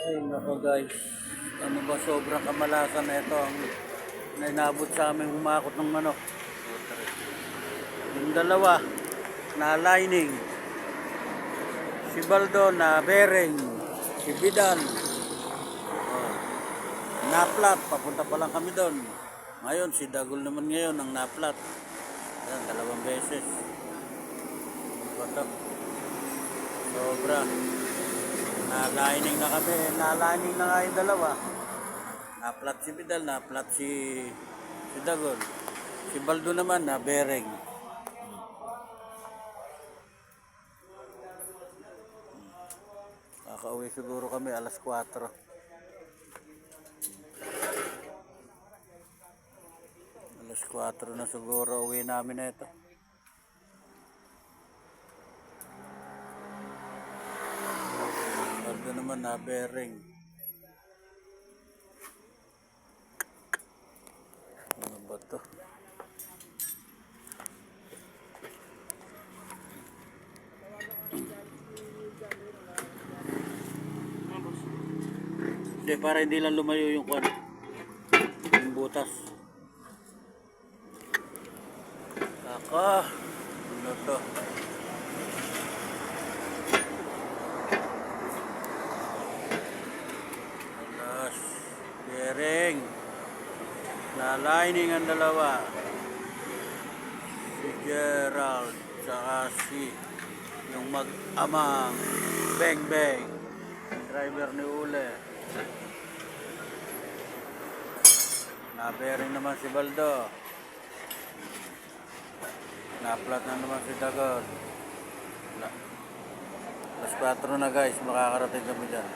Ay, nako guys. Ano ba sobrang kamalasan na ito ang nainabot sa aming humakot ng manok. Yung dalawa na lining. Si Baldo na bearing. Si Vidal. Oh, naplat. Papunta pa lang kami doon. Ngayon, si Dagol naman ngayon ang naplat. Yan, 2 beses. Ano ba ito? Sobra. Na-lining na kami. Na-lining na nga yung dalawa. Na-flat si Vidal, na-flat si Dagol. Si Baldo naman na bearing. Kakauwi siguro kami alas 4. Alas 4 na siguro uwi namin na ito. Baldo naman na bearing. Ano ba ito? Hindi, para hindi lang lumayo yung kwan. Yung butas. Ako. Ano to? Alas. Bearing. Na-lining ang dalawa. Si Gerald. Saka si yung mag-amang Beng Beng. Driver ni Ule. Na-bearing naman si Baldo. Na-flat na naman si Dagol. Alas 4 na guys, makakarating kami dyan.